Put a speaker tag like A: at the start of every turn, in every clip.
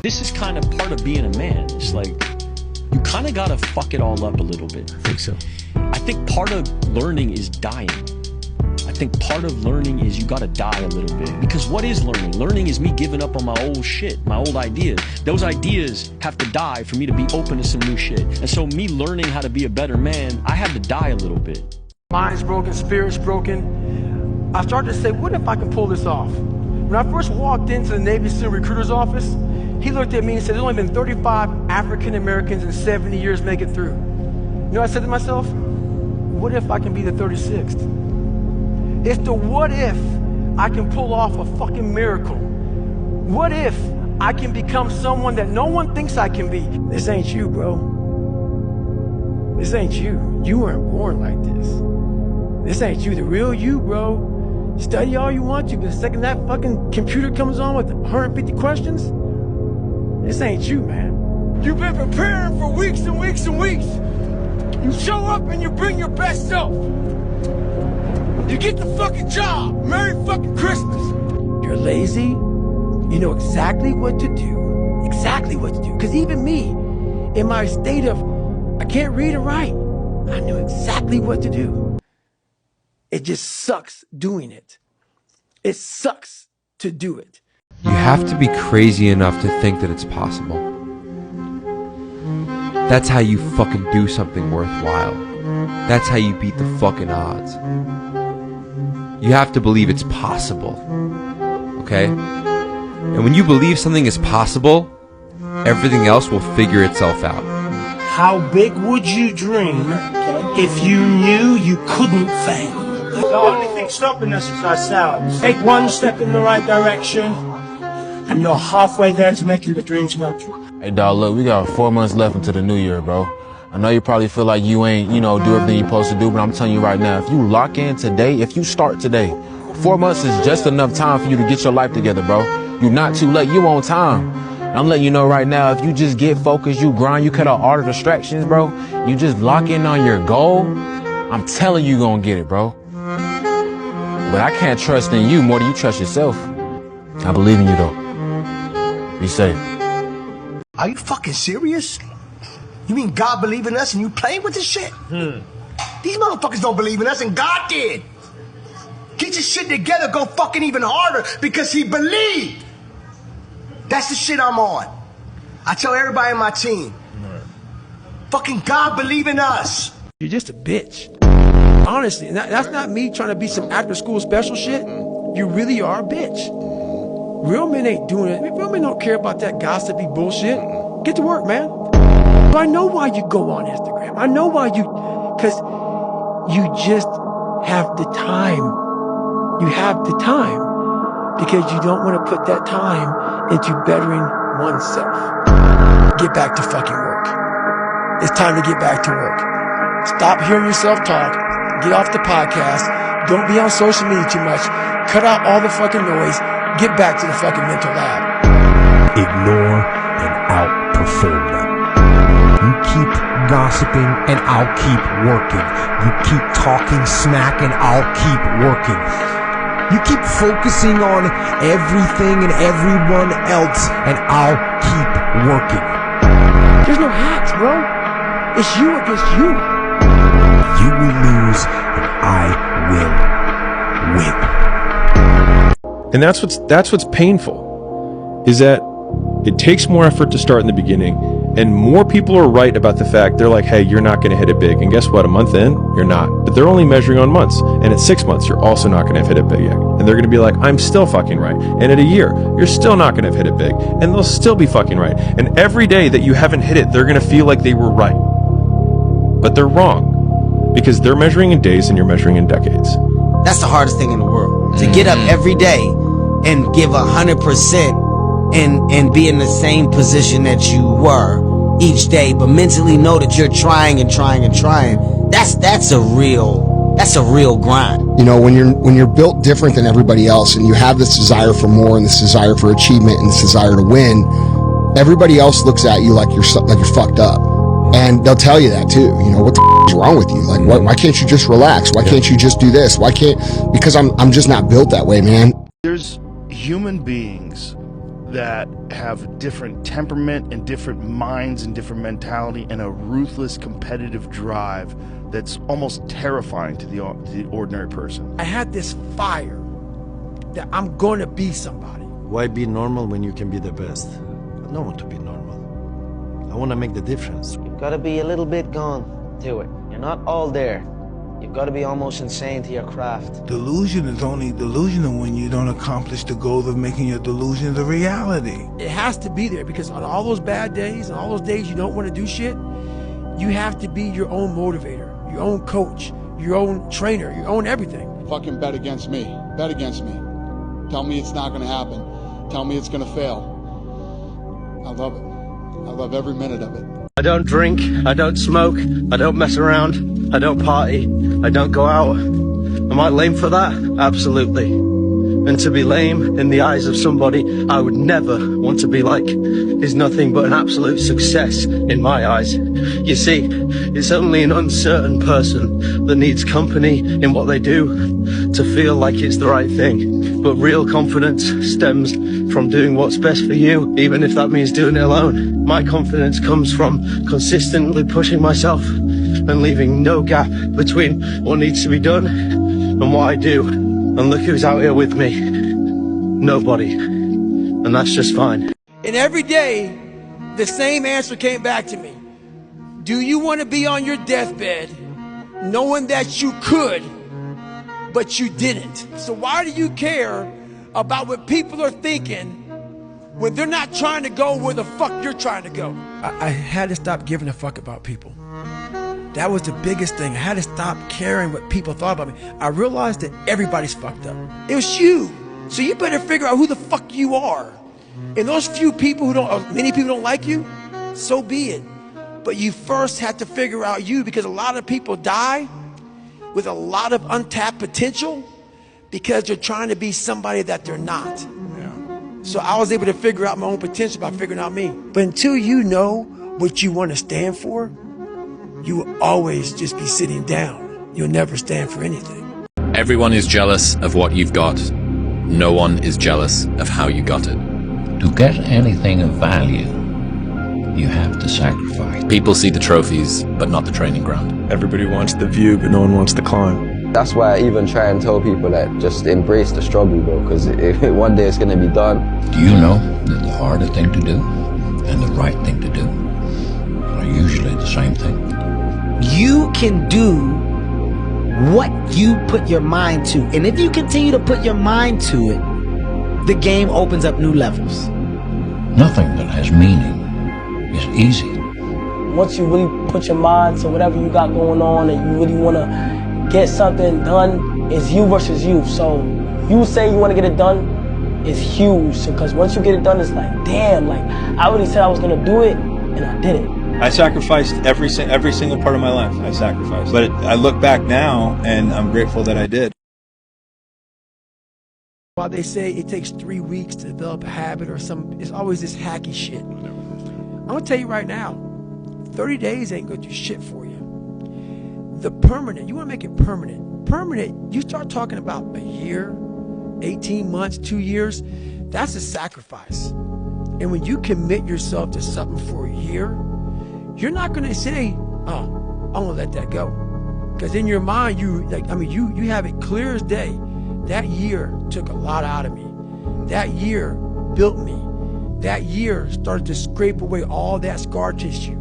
A: This is kind of part of being a man. It's like, you kind of got to fuck it all up a little bit.
B: I think so.
A: I think part of learning is dying. I think part of learning is you got to die a little bit. Because what is learning? Learning is me giving up on my old shit, my old ideas. Those ideas have to die for me to be open to some new shit. And so me learning how to be a better man, I had to die a little bit.
C: Mind's broken, spirit's broken. I started to say, what if I can pull this off? When I first walked into the Navy SEAL recruiter's office, he looked at me and said, there's only been 35 African Americans in 70 years make it through. You know what I said to myself? What if I can be the 36th? It's the what if I can pull off a fucking miracle. What if I can become someone that no one thinks I can be? This ain't you, bro. This ain't you. You weren't born like this. This ain't you, the real you, bro. Study all you want to, but the second that fucking computer comes on with 150 questions, this ain't you, man. You've been preparing for weeks and weeks and weeks. You show up and you bring your best self. You get the fucking job. Merry fucking Christmas. You're lazy. You know exactly what to do. Exactly what to do. Because even me, in my state of, I can't read and write, I knew exactly what to do. It just sucks doing it. It sucks to do it.
D: You have to be crazy enough to think that it's possible. That's how you fucking do something worthwhile. That's how you beat the fucking odds. You have to believe it's possible. Okay? And when you believe something is possible, everything else will figure itself out.
E: How big would you dream if you knew you couldn't fail? The only thing stopping us is ourselves. Take one step in the right direction, and you're halfway there to making the dreams come true.
F: Hey, dog, look, we got 4 months left until the new year, bro. I know you probably feel like you ain't, do everything you're supposed to do, but I'm telling you right now, if you lock in today, if you start today, 4 months is just enough time for you to get your life together, bro. You're not too late. You on time. I'm letting you know right now, if you just get focused, you grind, you cut out all the distractions, bro, you just lock in on your goal, I'm telling you gonna get it, bro. But I can't trust in you more than you trust yourself. I believe in you, though. Be safe.
G: Are you fucking serious? You mean God believe in us and you playing with this shit? These motherfuckers don't believe in us and God did. Get your shit together, go fucking even harder because he believed. That's the shit I'm on. I tell everybody in my team, fucking God believe in us.
C: You're just a bitch. Honestly, that's not me trying to be some after school special shit. You really are a bitch. Real men ain't doing it. Real men don't care about that gossipy bullshit. Get to work, man. I know why you go on Instagram. I know why because you just have the time. You have the time because you don't want to put that time into bettering oneself. Get back to fucking work. It's time to get back to work. Stop hearing yourself talk. Get off the podcast. Don't be on social media too much. Cut out all the fucking noise. Get back to the fucking mental lab.
B: Ignore and outperform them. You keep gossiping and I'll keep working. You keep talking smack and I'll keep working. You keep focusing on everything and everyone else and I'll keep working.
C: There's no hacks, bro. It's you against you.
B: You will lose and I will win.
H: And that's what's painful, is that it takes more effort to start in the beginning, and more people are right about the fact, they're like, hey, you're not going to hit it big. And guess what? A month in, you're not. But they're only measuring on months. And at 6 months, you're also not going to have hit it big yet. And they're going to be like, I'm still fucking right. And at a year, you're still not going to have hit it big. And they'll still be fucking right. And every day that you haven't hit it, they're going to feel like they were right. But they're wrong. Because they're measuring in days and you're measuring in decades.
I: That's the hardest thing in the world. To get up every day and give 100% and be in the same position that you were each day, but mentally know that you're trying and trying and trying. That's a real grind.
J: You know, when you're built different than everybody else and you have this desire for more and this desire for achievement and this desire to win, everybody else looks at you like you're fucked up. And they'll tell you that too. You know, what the is wrong with you? Like, why can't you just relax? Why can't you just do this? Why can't, because I'm just not built that way, man.
K: There's human beings that have different temperament and different minds and different mentality and a ruthless competitive drive that's almost terrifying to the ordinary person.
C: I had this fire that I'm going to be somebody.
L: Why be normal when you can be the best? I don't want to be normal. I want to make the difference.
M: You've got to be a little bit gone to it. You're not all there. You've got to be almost insane to your craft.
N: Delusion is only delusional when you don't accomplish the goal of making your delusions a reality.
C: It has to be there because on all those bad days and all those days you don't want to do shit, you have to be your own motivator, your own coach, your own trainer, your own everything.
O: Fucking bet against me. Bet against me. Tell me it's not going to happen. Tell me it's going to fail. I love it. I love every minute of it.
P: I don't drink, I don't smoke, I don't mess around, I don't party, I don't go out. Am I lame for that? Absolutely. And to be lame in the eyes of somebody I would never want to be like is nothing but an absolute success in my eyes. You see, it's only an uncertain person that needs company in what they do to feel like it's the right thing. But real confidence stems from doing what's best for you, even if that means doing it alone. My confidence comes from consistently pushing myself and leaving no gap between what needs to be done and what I do. And look who's out here with me. Nobody. And that's just fine.
C: And every day, the same answer came back to me. Do you want to be on your deathbed knowing that you could, but you didn't? So why do you care about what people are thinking when they're not trying to go where the fuck you're trying to go? I had to stop giving a fuck about people. That was the biggest thing. I had to stop caring what people thought about me. I realized that everybody's fucked up. It was you. So you better figure out who the fuck you are. And those few people many people don't like you, so be it. But you first have to figure out you, because a lot of people die with a lot of untapped potential because they're trying to be somebody that they're not. So I was able to figure out my own potential by figuring out me. But until you know what you want to stand for, you will always just be sitting down. You'll never stand for anything.
Q: Everyone is jealous of what you've got. No one is jealous of how you got it.
R: To get anything of value, you have to sacrifice.
Q: People see the trophies, but not the training ground.
H: Everybody wants the view, but no one wants the climb.
S: That's why I even try and tell people that just embrace the struggle, bro, because one day it's going to be done.
R: Do you know that the harder thing to do and the right thing to do are usually the same thing?
I: You can do what you put your mind to. And if you continue to put your mind to it, the game opens up new levels.
R: Nothing that has meaning is easy.
T: Once you really put your mind to whatever you got going on and you really want to get something done, it's you versus you. So you say you want to get it done, it's huge. Because once you get it done, it's like, damn, like I already said I was going to do it and I did it.
U: I sacrificed every single part of my life. I sacrificed. But I look back now, and I'm grateful that I did.
C: While they say it takes 3 weeks to develop a habit or something, it's always this hacky shit. I'm going to tell you right now, 30 days ain't going to do shit for you. The permanent, you want to make it permanent. Permanent, you start talking about a year, 18 months, 2 years, that's a sacrifice. And when you commit yourself to something for a year, you're not going to say, oh, I'm going to let that go. Because in your mind, you have it clear as day. That year took a lot out of me. That year built me. That year started to scrape away all that scar tissue.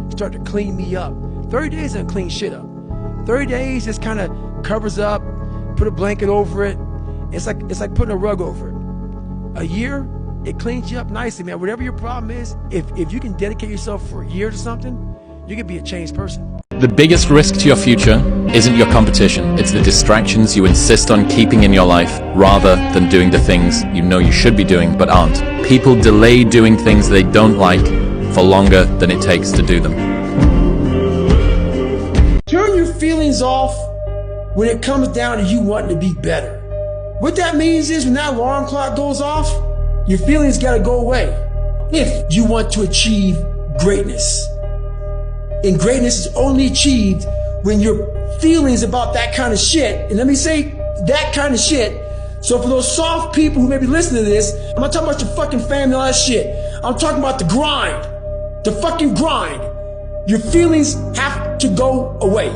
C: Started to clean me up. 30 days doesn't clean shit up. 30 days just kind of covers up, put a blanket over it. It's like putting a rug over it. A year, it cleans you up nicely, man. Whatever your problem is, if you can dedicate yourself for a year to something, you can be a changed person.
Q: The biggest risk to your future isn't your competition. It's the distractions you insist on keeping in your life rather than doing the things you know you should be doing but aren't. People delay doing things they don't like for longer than it takes to do them.
C: Turn your feelings off when it comes down to you wanting to be better. What that means is when that alarm clock goes off, your feelings gotta go away. If you want to achieve greatness. And greatness is only achieved when your feelings about that kind of shit, and let me say that kind of shit, So for those soft people who may be listening to this, I'm not talking about your fucking family and all that shit. I'm talking about the grind. The fucking grind. Your feelings have to go away.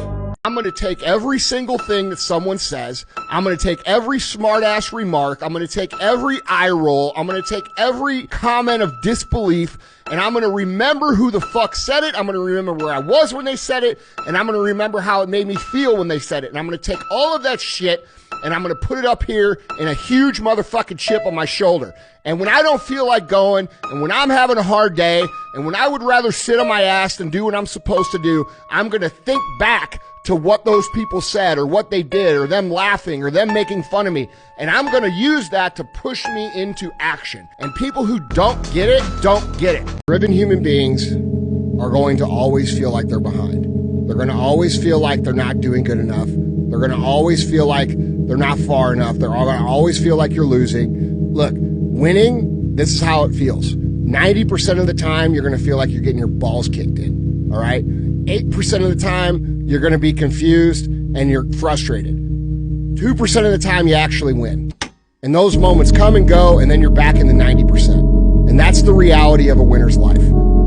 J: I'm going to take every single thing that someone says. I'm going to take every smart-ass remark. I'm going to take every eye roll. I'm going to take every comment of disbelief, and I'm going to remember who the fuck said it. I'm going to remember where I was when they said it, and I'm going to remember how it made me feel when they said it. And I'm going to take all of that shit, and I'm going to put it up here in a huge motherfucking chip on my shoulder. And when I don't feel like going, and when I'm having a hard day, and when I would rather sit on my ass than do what I'm supposed to do, I'm going to think back to what those people said or what they did or them laughing or them making fun of me. And I'm going to use that to push me into action. And people who don't get it, don't get it. Driven human beings are going to always feel like they're behind. They're going to always feel like they're not doing good enough. They're going to always feel like they're not far enough. They're going to always feel like you're losing. Look, winning, this is how it feels. 90% of the time, you're going to feel like you're getting your balls kicked in. All right? 8% of the time, you're going to be confused and you're frustrated. 2% of the time, you actually win. And those moments come and go, and then you're back in the 90%. And that's the reality of a winner's life.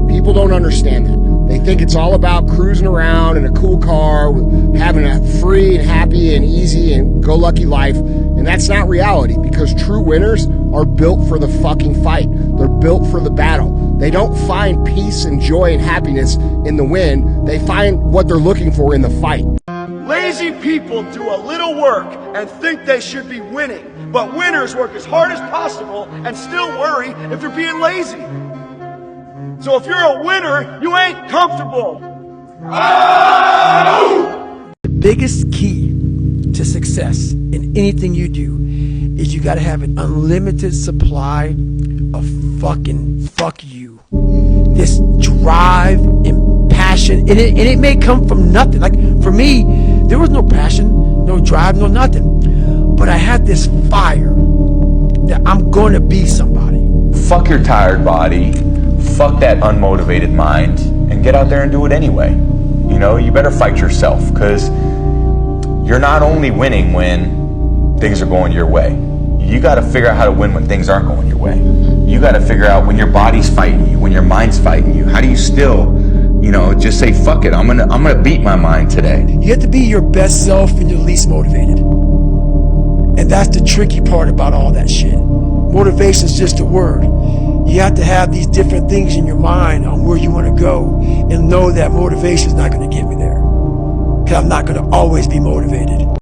J: People don't understand that. They think it's all about cruising around in a cool car, having a free and happy and easy and go-lucky life. And that's not reality, because true winners are built for the fucking fight. They're built for the battle. They don't find peace and joy and happiness in the win. They find what they're looking for in the fight.
G: Lazy people do a little work and think they should be winning. But winners work as hard as possible and still worry if you're being lazy. So if you're a winner, you ain't comfortable.
C: The biggest key to success in anything you do is you gotta have an unlimited supply of fucking fuck you. This drive and passion, and it may come from nothing. Like for me, there was no passion, no drive, no nothing. But I had this fire that I'm gonna be somebody.
A: Fuck your tired body, fuck that unmotivated mind, and get out there and do it anyway. You know, you better fight yourself, because you're not only winning when things are going your way. You got to figure out how to win when things aren't going your way. You got to figure out when your body's fighting you, when your mind's fighting you. How do you still, you know, just say fuck it? I'm gonna beat my mind today.
C: You have to be your best self when you're least motivated, and that's the tricky part about all that shit. Motivation is just a word. You have to have these different things in your mind on where you want to go, and know that motivation is not going to get me there, because I'm not going to always be motivated.